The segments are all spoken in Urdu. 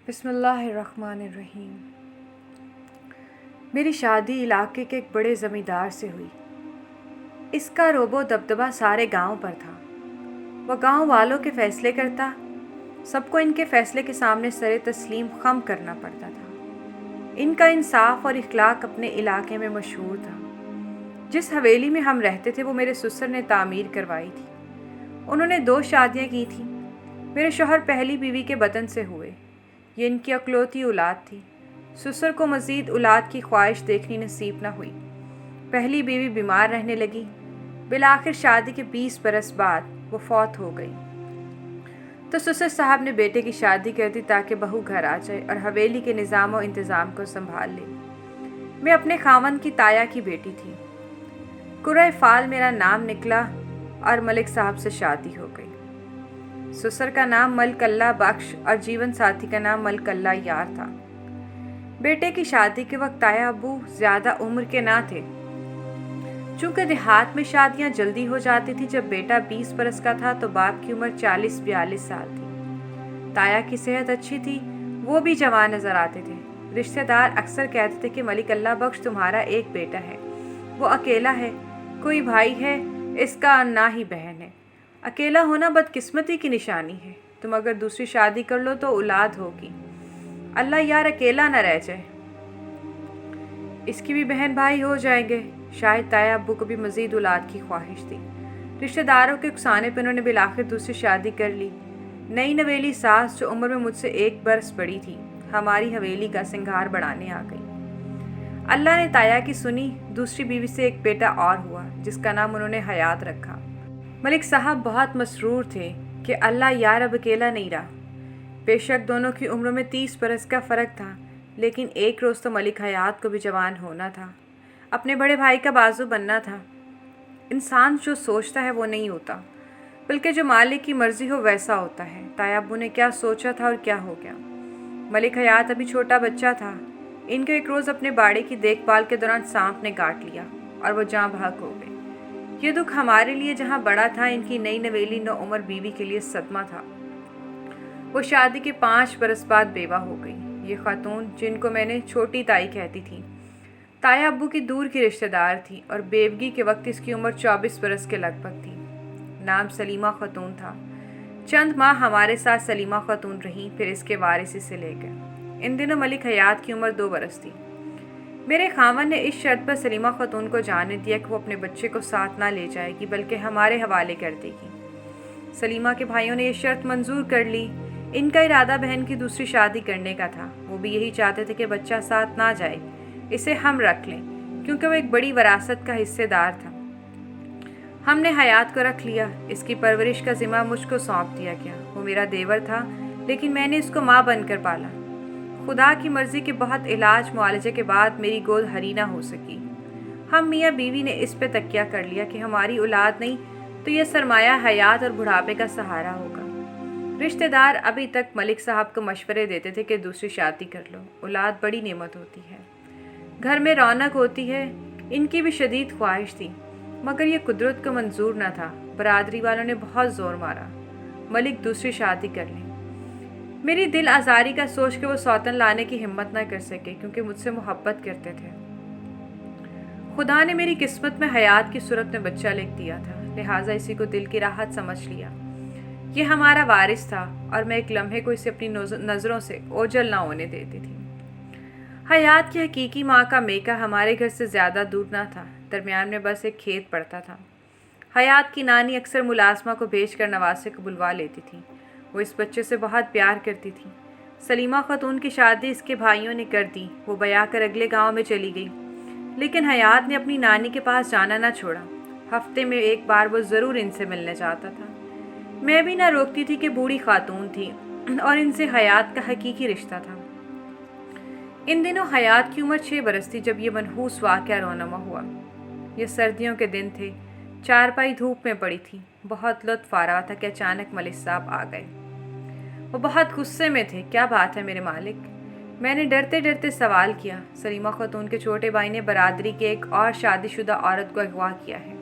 بسم اللہ الرحمن الرحیم۔ میری شادی علاقے کے ایک بڑے زمیندار سے ہوئی۔ اس کا روب و دبدبہ سارے گاؤں پر تھا۔ وہ گاؤں والوں کے فیصلے کرتا، سب کو ان کے فیصلے کے سامنے سر تسلیم خم کرنا پڑتا تھا۔ ان کا انصاف اور اخلاق اپنے علاقے میں مشہور تھا۔ جس حویلی میں ہم رہتے تھے وہ میرے سسر نے تعمیر کروائی تھی۔ انہوں نے 2 شادیاں کی تھیں۔ میرے شوہر پہلی بیوی کے بطن سے ہوئے۔ یہ ان کی اکلوتی اولاد تھی۔ سسر کو مزید اولاد کی خواہش دیکھنی نصیب نہ ہوئی۔ پہلی بیوی بیمار رہنے لگی۔ بالآخر شادی کے 20 برس بعد وہ فوت ہو گئی۔ تو سسر صاحب نے بیٹے کی شادی کر دی تاکہ بہو گھر آ جائے اور حویلی کے نظام و انتظام کو سنبھال لے۔ میں اپنے خاوند کی تایا کی بیٹی تھی۔ قرۂ فال میرا نام نکلا اور ملک صاحب سے شادی ہو گئی۔ سسر کا نام ملک اللہ بخش اور جیون ساتھی کا نام ملک اللہ یار تھا۔ بیٹے کی شادی کے وقت تایا ابو زیادہ عمر کے نہ تھے۔ چونکہ دیہات میں شادیاں جلدی ہو جاتی تھی، جب بیٹا 20 برس کا تھا تو باپ کی عمر 40-42 سال تھی۔ تایا کی صحت اچھی تھی، وہ بھی جوان نظر آتے تھے۔ رشتہ دار اکثر کہتے تھے کہ ملک اللہ بخش تمہارا ایک بیٹا ہے، وہ اکیلا ہے، کوئی بھائی ہے اس کا نہ ہی بہن ہے۔ اکیلا ہونا بدقسمتی کی نشانی ہے، تم اگر دوسری شادی کر لو تو اولاد ہوگی، اللہ یار اکیلا نہ رہ جائے، اس کی بھی بہن بھائی ہو جائیں گے۔ شاید تایا ابو کو بھی مزید اولاد کی خواہش تھی۔ رشتہ داروں کے اکسانے پہ انہوں نے بالآخر دوسری شادی کر لی۔ نئی نویلی ساس جو عمر میں مجھ سے 1 برس بڑی تھی، ہماری حویلی کا سنگھار بڑھانے آ گئی۔ اللہ نے تایا کی سنی، دوسری بیوی سے ایک بیٹا اور ہوا جس کا نام انہوں نے حیات رکھا۔ ملک صاحب بہت مسرور تھے کہ اللہ یار اب اکیلا نہیں رہا۔ بے شک دونوں کی عمروں میں 30 برس کا فرق تھا، لیکن ایک روز تو ملک حیات کو بھی جوان ہونا تھا، اپنے بڑے بھائی کا بازو بننا تھا۔ انسان جو سوچتا ہے وہ نہیں ہوتا، بلکہ جو مالک کی مرضی ہو ویسا ہوتا ہے۔ تایا ابو نے کیا سوچا تھا اور کیا ہو گیا۔ ملک حیات ابھی چھوٹا بچہ تھا۔ ان کو ایک روز اپنے باڑے کی دیکھ بھال کے دوران سانپ نے کاٹ لیا اور وہ جاں بحق ہو گئے۔ یہ دکھ ہمارے لیے جہاں بڑا تھا، ان کی نئی نویلی نوعمر بیوی کے لیے صدمہ تھا۔ وہ شادی کے 5 برس بعد بیوہ ہو گئی۔ یہ خاتون، جن کو میں نے چھوٹی تائی کہتی تھی، تایا ابو کی دور کی رشتہ دار تھی اور بیوگی کے وقت اس کی عمر 24 برس کے لگ بھگ تھی۔ نام سلیمہ خاتون تھا۔ چند ماہ ہمارے ساتھ سلیمہ خاتون رہیں، پھر اس کے وارث سے لے گئے۔ ان دنوں ملک حیات کی عمر 2 برس تھی۔ میرے خاوند نے اس شرط پر سلیمہ خاتون کو جانے دیا کہ وہ اپنے بچے کو ساتھ نہ لے جائے گی بلکہ ہمارے حوالے کر دے گی۔ سلیمہ کے بھائیوں نے یہ شرط منظور کر لی۔ ان کا ارادہ بہن کی دوسری شادی کرنے کا تھا۔ وہ بھی یہی چاہتے تھے کہ بچہ ساتھ نہ جائے، اسے ہم رکھ لیں، کیونکہ وہ ایک بڑی وراثت کا حصے دار تھا۔ ہم نے حیات کو رکھ لیا۔ اس کی پرورش کا ذمہ مجھ کو سونپ دیا گیا۔ وہ میرا دیور تھا، لیکن میں نے اس کو ماں بن کر پالا۔ خدا کی مرضی کے بہت علاج معالجے کے بعد میری گود ہری نہ ہو سکی۔ ہم میاں بیوی نے اس پہ تکیہ کر لیا کہ ہماری اولاد نہیں تو یہ سرمایہ حیات اور بڑھاپے کا سہارا ہوگا۔ رشتہ دار ابھی تک ملک صاحب کو مشورے دیتے تھے کہ دوسری شادی کر لو، اولاد بڑی نعمت ہوتی ہے، گھر میں رونق ہوتی ہے۔ ان کی بھی شدید خواہش تھی، مگر یہ قدرت کو منظور نہ تھا۔ برادری والوں نے بہت زور مارا، ملک دوسری شادی کر لیں۔ میری دل آزاری کا سوچ کے وہ سوتن لانے کی ہمت نہ کر سکے، کیونکہ مجھ سے محبت کرتے تھے۔ خدا نے میری قسمت میں حیات کی صورت میں بچہ لکھ دیا تھا، لہٰذا اسی کو دل کی راحت سمجھ لیا۔ یہ ہمارا وارث تھا اور میں ایک لمحے کو اسے اپنی نظروں سے اوجھل نہ ہونے دیتی تھی۔ حیات کی حقیقی ماں کا میکہ ہمارے گھر سے زیادہ دور نہ تھا، درمیان میں بس ایک کھیت پڑتا تھا۔ حیات کی نانی اکثر ملازمہ کو بھیج کر نواسے کو بلوا لیتی تھی۔ وہ اس بچے سے بہت پیار کرتی تھی۔ سلیمہ خاتون کی شادی اس کے بھائیوں نے کر دی۔ وہ بیاہ کر اگلے گاؤں میں چلی گئی، لیکن حیات نے اپنی نانی کے پاس جانا نہ چھوڑا۔ ہفتے میں ایک بار وہ ضرور ان سے ملنے جاتا تھا۔ میں بھی نہ روکتی تھی کہ بوڑھی خاتون تھی اور ان سے حیات کا حقیقی رشتہ تھا۔ ان دنوں حیات کی عمر 6 برس تھی جب یہ منحوس واقعہ رونما ہوا۔ یہ سردیوں کے دن تھے، چارپائی دھوپ میں پڑی تھی۔ بہت لطف آ رہا تھا کہ اچانک ملک صاحب آ گئے۔ وہ بہت غصے میں تھے۔ کیا بات ہے میرے مالک؟ میں نے ڈرتے ڈرتے سوال کیا۔ سلیمہ خاتون کے چھوٹے بھائی نے برادری کے ایک اور شادی شدہ عورت کو اغوا کیا ہے۔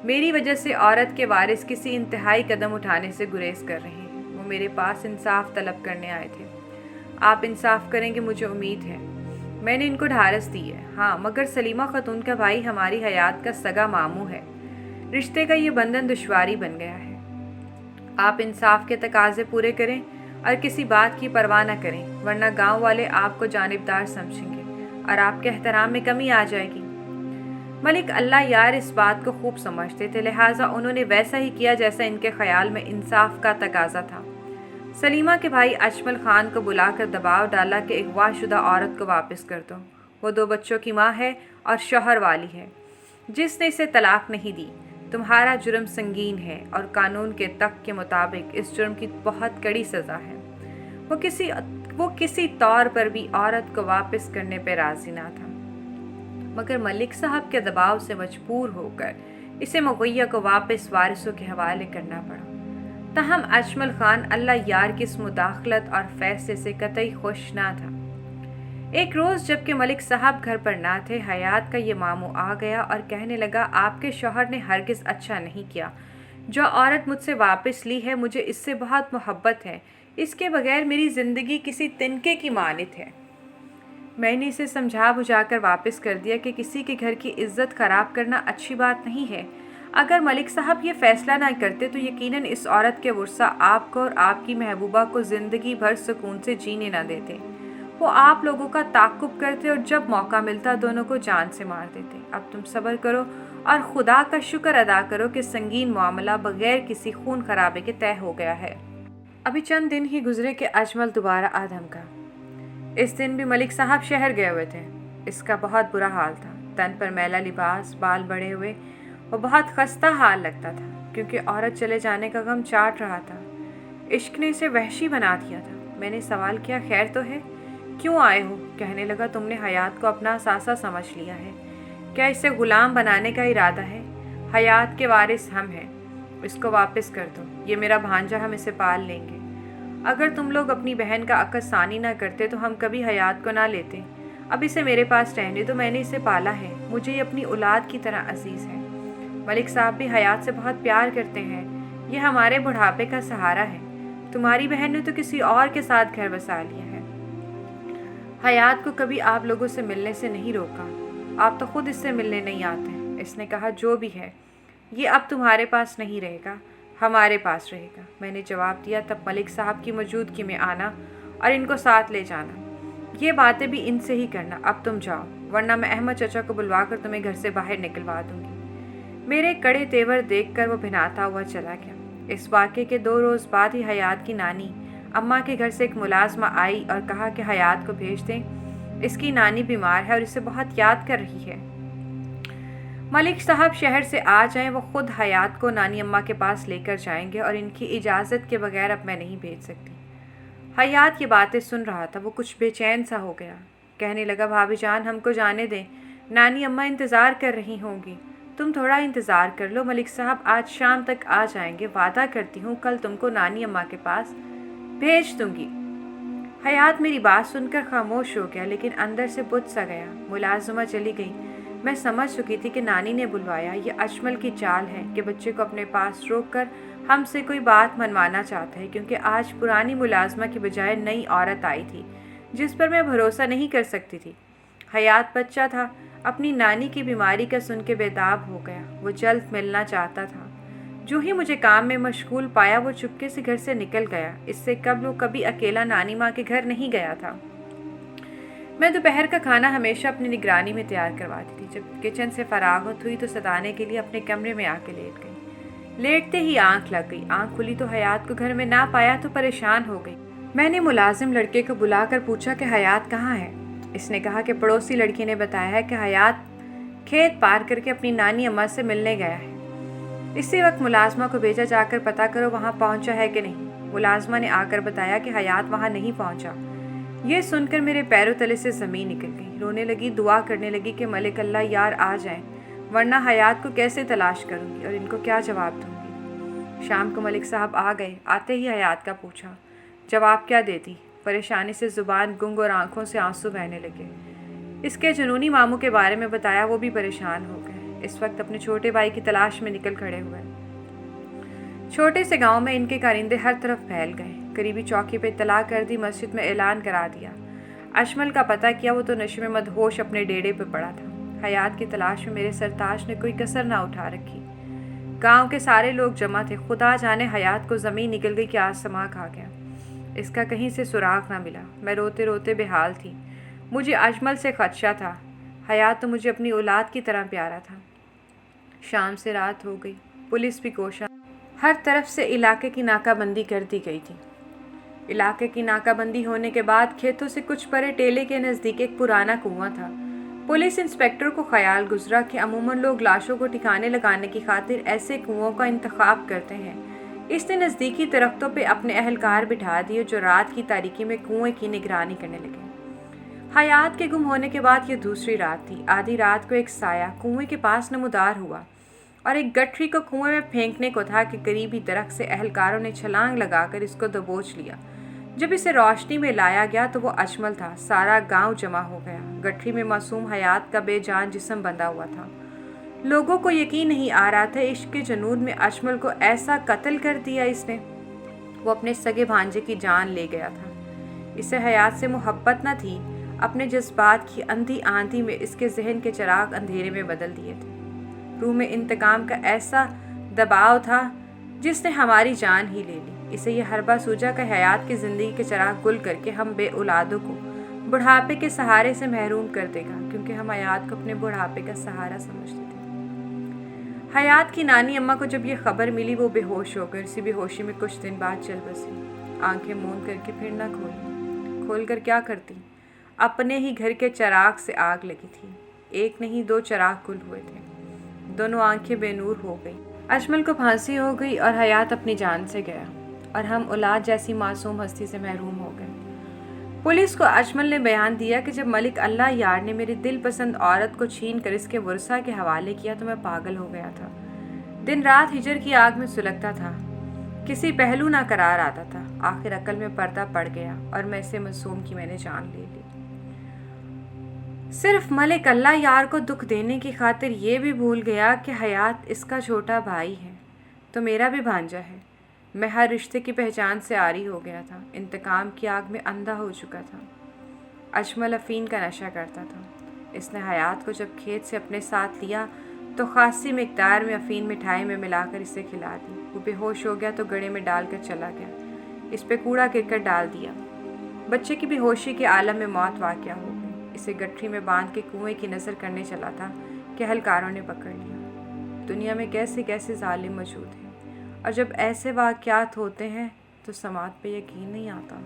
میری وجہ سے عورت کے وارث کسی انتہائی قدم اٹھانے سے گریز کر رہے ہیں۔ وہ میرے پاس انصاف طلب کرنے آئے تھے۔ آپ انصاف کریں گے مجھے امید ہے۔ میں نے ان کو ڈھارس دی ہے۔ ہاں، مگر سلیمہ خاتون کا بھائی ہماری حیات کا سگا ماموں ہے۔ رشتے کا یہ بندھن دشواری بن گیا ہے۔ آپ انصاف کے تقاضے پورے کریں اور کسی بات کی پرواہ نہ کریں، ورنہ گاؤں والے آپ کو جانبدار سمجھیں گے اور آپ کے احترام میں کمی آ جائے گی۔ ملک اللہ یار اس بات کو خوب سمجھتے تھے، لہٰذا انہوں نے ویسا ہی کیا جیسا ان کے خیال میں انصاف کا تقاضا تھا۔ سلیمہ کے بھائی اجمل خان کو بلا کر دباؤ ڈالا کہ اغوا شدہ عورت کو واپس کر دو۔ وہ 2 بچوں کی ماں ہے اور شوہر والی ہے، جس نے اسے طلاق نہیں دی۔ تمہارا جرم سنگین ہے اور قانون کے تخت کے مطابق اس جرم کی بہت کڑی سزا ہے۔ وہ کسی طور پر بھی عورت کو واپس کرنے پہ راضی نہ تھا، مگر ملک صاحب کے دباؤ سے مجبور ہو کر اسے مغیّہ کو واپس وارثوں کے حوالے کرنا پڑا۔ تاہم اجمل خان اللہ یار کی اس مداخلت اور فیصلے سے قطعی خوش نہ تھا۔ ایک روز جب کہ ملک صاحب گھر پر نہ تھے، حیات کا یہ ماموں آ گیا اور کہنے لگا، آپ کے شوہر نے ہرگز اچھا نہیں کیا۔ جو عورت مجھ سے واپس لی ہے، مجھے اس سے بہت محبت ہے۔ اس کے بغیر میری زندگی کسی تنکے کی مانند ہے۔ میں نے اسے سمجھا بجھا کر واپس کر دیا کہ کسی کے گھر کی عزت خراب کرنا اچھی بات نہیں ہے۔ اگر ملک صاحب یہ فیصلہ نہ کرتے تو یقیناً اس عورت کے ورثہ آپ کو اور آپ کی محبوبہ کو زندگی بھر سکون سے جینے نہ دیتے۔ وہ آپ لوگوں کا تعاقب کرتے اور جب موقع ملتا دونوں کو جان سے مار دیتے۔ اب تم صبر کرو اور خدا کا شکر ادا کرو کہ سنگین معاملہ بغیر کسی خون خرابے کے طے ہو گیا ہے۔ ابھی چند دن ہی گزرے کہ اجمل دوبارہ آ دھمکا۔ اس دن بھی ملک صاحب شہر گئے ہوئے تھے۔ اس کا بہت برا حال تھا، تن پر میلا لباس، بال بڑے ہوئے، وہ بہت خستہ حال لگتا تھا کیونکہ عورت چلے جانے کا غم چاٹ رہا تھا۔ عشق نے اسے وحشی بنا دیا تھا۔ میں نے سوال کیا، خیر تو ہے؟ کیوں آئے ہو؟ کہنے لگا، تم نے حیات کو اپنا ساسا سمجھ لیا ہے، کیا اسے غلام بنانے کا ارادہ ہے؟ حیات کے وارث ہم ہیں، اس کو واپس کر دو، یہ میرا بھانجا، ہم اسے پال لیں گے۔ اگر تم لوگ اپنی بہن کا عکس ثانی نہ کرتے تو ہم کبھی حیات کو نہ لیتے۔ اب اسے میرے پاس رہنے دو، میں نے اسے پالا ہے، مجھے یہ اپنی اولاد کی طرح عزیز ہے۔ ملک صاحب بھی حیات سے بہت پیار کرتے ہیں، یہ ہمارے بڑھاپے کا سہارا ہے۔ تمہاری بہن نے تو کسی اور کے ساتھ گھر بسا لیا ہے۔ حیات کو کبھی آپ لوگوں سے ملنے سے نہیں روکا، آپ تو خود اس سے ملنے نہیں آتے۔ اس نے کہا، جو بھی ہے یہ اب تمہارے پاس نہیں رہے گا، ہمارے پاس رہے گا۔ میں نے جواب دیا، تب ملک صاحب کی موجودگی میں آنا اور ان کو ساتھ لے جانا، یہ باتیں بھی ان سے ہی کرنا۔ اب تم جاؤ، ورنہ میں احمد چچا کو بلوا کر تمہیں گھر سے باہر نکلوا دوں گی۔ میرے کڑے تیور دیکھ کر وہ بھناتا ہوا چلا گیا۔ اس واقعے کے 2 روز بعد ہی حیات کی نانی اماں کے گھر سے ایک ملازمہ آئی اور کہا کہ حیات کو بھیج دیں، اس کی نانی بیمار ہے اور اسے بہت یاد کر رہی ہے۔ ملک صاحب شہر سے آ جائیں، وہ خود حیات کو نانی اماں کے پاس لے کر جائیں گے اور ان کی اجازت کے بغیر اب میں نہیں بھیج سکتی۔ حیات یہ باتیں سن رہا تھا، وہ کچھ بے چین سا ہو گیا۔ کہنے لگا، بھابھی جان ہم کو جانے دیں، نانی اماں انتظار کر رہی ہوں گی، تم تھوڑا انتظار کر لو، ملک صاحب آج شام تک آ جائیں گے، وعدہ کرتی ہوں کل تم کو نانی اماں کے پاس بھیج دوں گی۔ حیات میری بات سن کر خاموش ہو گیا، لیکن اندر سے بجھ سا گیا۔ ملازمہ چلی گئی۔ میں سمجھ چکی تھی کہ نانی نے بلوایا، یہ اجمل کی چال ہے کہ بچے کو اپنے پاس روک کر ہم سے کوئی بات منوانا چاہتا ہے، کیونکہ آج پرانی ملازمہ کی بجائے نئی عورت آئی تھی جس پر میں بھروسہ نہیں کر سکتی تھی۔ حیات بچہ تھا، اپنی نانی کی بیماری کا سن کے بیتاب ہو گیا، وہ جلد ملنا چاہتا تھا۔ جو ہی مجھے کام میں مشغول پایا وہ چپکے سے گھر سے نکل گیا۔ اس سے قبل وہ کبھی اکیلا نانی ماں کے گھر نہیں گیا تھا۔ میں دوپہر کا کھانا ہمیشہ اپنی نگرانی میں تیار کرواتی تھی۔ جب کچن سے فراغت ہوئی تو ستانے کے لیے اپنے کمرے میں آ کے لیٹ گئی۔ لیٹتے ہی آنکھ لگ گئی۔ آنکھ کھلی تو حیات کو گھر میں نہ پایا تو پریشان ہو گئی۔ میں نے ملازم لڑکے کو بلا کر پوچھا کہ حیات کہاں ہے۔ اس نے کہا کہ پڑوسی لڑکی نے بتایا ہے کہ حیات کھیت پار کر کے اپنی نانی اماں سے ملنے گیا ہے۔ اسی وقت ملازمہ کو بھیجا جا کر پتہ کرو وہاں پہنچا ہے کہ نہیں۔ ملازمہ نے آ کر بتایا کہ حیات وہاں نہیں پہنچا۔ یہ سن کر میرے پیروں تلے سے زمین نکل گئی۔ رونے لگی، دعا کرنے لگی کہ ملک اللہ یار آ جائیں، ورنہ حیات کو کیسے تلاش کروں گی اور ان کو کیا جواب دوں گی۔ شام کو ملک صاحب آ گئے۔ آتے ہی حیات کا پوچھا، جواب کیا دیتی؟ پریشانی سے زبان گنگ اور آنکھوں سے آنسو بہنے لگے۔ اس کے جنونی ماموں کے بارے میں بتایا، وہ بھی پریشان ہو گئے۔ اس وقت اپنے چھوٹے بھائی کی تلاش میں نکل کھڑے ہوئے۔ چھوٹے سے گاؤں میں ان کے کارندے ہر طرف پھیل گئے۔ قریبی چوکی پہ اطلاع کر دی، مسجد میں اعلان کرا دیا۔ اجمل کا پتہ کیا، وہ تو نشے میں مدہوش اپنے ڈیرے پہ پڑا تھا۔ حیات کی تلاش میں میرے سرتاج نے کوئی کسر نہ اٹھا رکھی۔ گاؤں کے سارے لوگ جمع تھے۔ خدا جانے حیات کو زمین نکل گئی کہ آسماں کھا گیا۔ اس کا کہیں سے سراغ نہ ملا۔ میں روتے روتے بے حال تھی۔ مجھے اجمل سے خدشہ تھا۔ حیات تو مجھے اپنی اولاد کی طرح پیارا تھا۔ شام سے رات ہو گئی، پولیس بھی کوشاں، ہر طرف سے علاقے کی ناکہ بندی کر دی گئی تھی۔ علاقے کی ناکہ بندی ہونے کے بعد کھیتوں سے کچھ پرے ٹیلے کے نزدیک ایک پرانا کنواں تھا۔ پولیس انسپکٹر کو خیال گزرا کہ عموماً لوگ لاشوں کو ٹھکانے لگانے کی خاطر ایسے کنووں کا انتخاب کرتے ہیں۔ اس نے نزدیکی درختوں پہ اپنے اہلکار بٹھا دیے جو رات کی تاریکی میں کنویں کی نگرانی کرنے لگے۔ حیات کے گم ہونے کے بعد یہ دوسری رات تھی۔ آدھی رات کو ایک سایہ کنویں کے پاس نمودار ہوا اور ایک گٹھری کو کنویں میں پھینکنے کو تھا کہ قریبی درخت سے اہلکاروں نے چھلانگ لگا کر اس کو دبوچ لیا۔ جب اسے روشنی میں لایا گیا تو وہ اجمل تھا۔ سارا گاؤں جمع ہو گیا۔ گٹھری میں معصوم حیات کا بے جان جسم بندھا ہوا تھا۔ لوگوں کو یقین نہیں آ رہا تھا، عشق کے جنون میں اجمل کو ایسا قتل کر دیا اس نے۔ وہ اپنے سگے بھانجے کی جان لے گیا تھا۔ اسے حیات سے محبت نہ تھی، اپنے جذبات کی اندھی آندھی میں اس کے ذہن کے چراغ اندھیرے میں بدل دیے تھے۔ روح میں انتقام کا ایسا دباؤ تھا جس نے ہماری جان ہی لے لی۔ اسے یہ حربہ سوجا کہ حیات کی زندگی کے چراغ گل کر کے ہم بے اولادوں کو بڑھاپے کے سہارے سے محروم کر دے گا، کیونکہ ہم حیات کو اپنے بڑھاپے کا سہارا سمجھتے تھے۔ حیات کی نانی اماں کو جب یہ خبر ملی وہ بے ہوش ہو گئی۔ اسی بے ہوشی میں کچھ دن بعد چل بسی۔ آنکھیں موند کر کے پھر نہ کھولی۔ کھول کر کیا کرتی؟ اپنے ہی گھر کے چراغ سے آگ لگی تھی۔ ایک نہیں 2 چراغ گل ہوئے تھے۔ دونوں آنکھیں بے نور ہو گئی۔ اجمل کو پھانسی ہو گئی اور حیات اپنی جان سے گیا، اور ہم اولاد جیسی معصوم ہستی سے محروم ہو گئے۔ پولیس کو اجمل نے بیان دیا کہ جب ملک اللہ یار نے میری دل پسند عورت کو چھین کر اس کے ورثہ کے حوالے کیا تو میں پاگل ہو گیا تھا۔ دن رات ہجر کی آگ میں سلگتا تھا، کسی پہلو نہ قرار آتا تھا۔ آخر عقل میں پردہ پڑ گیا اور میں اسے معصوم کی میں نے جان لے لی۔ صرف ملک اللہ یار کو دکھ دینے کی خاطر یہ بھی بھول گیا کہ حیات اس کا چھوٹا بھائی ہے تو میرا بھی بھانجا ہے۔ میں ہر رشتے کی پہچان سے عاری ہو گیا تھا، انتقام کی آگ میں اندھا ہو چکا تھا۔ اجمل افین کا نشہ کرتا تھا۔ اس نے حیات کو جب کھیت سے اپنے ساتھ لیا تو خاصی مقدار میں افین مٹھائی میں ملا کر اسے کھلا دی۔ وہ بے ہوش ہو گیا تو گڑھے میں ڈال کر چلا گیا۔ اس پہ کوڑا کرکٹ ڈال دیا۔ بچے کی بے ہوشی کے عالم میں موت واقع ہو گئی۔ اسے گٹھری میں باندھ کے کنویں کی نظر کرنے چلا تھا کہ اہلکاروں نے پکڑ لیا۔ دنیا میں کیسے کیسے ظالم موجود ہیں، اور جب ایسے واقعات ہوتے ہیں تو سماعت پہ یقین نہیں آتا۔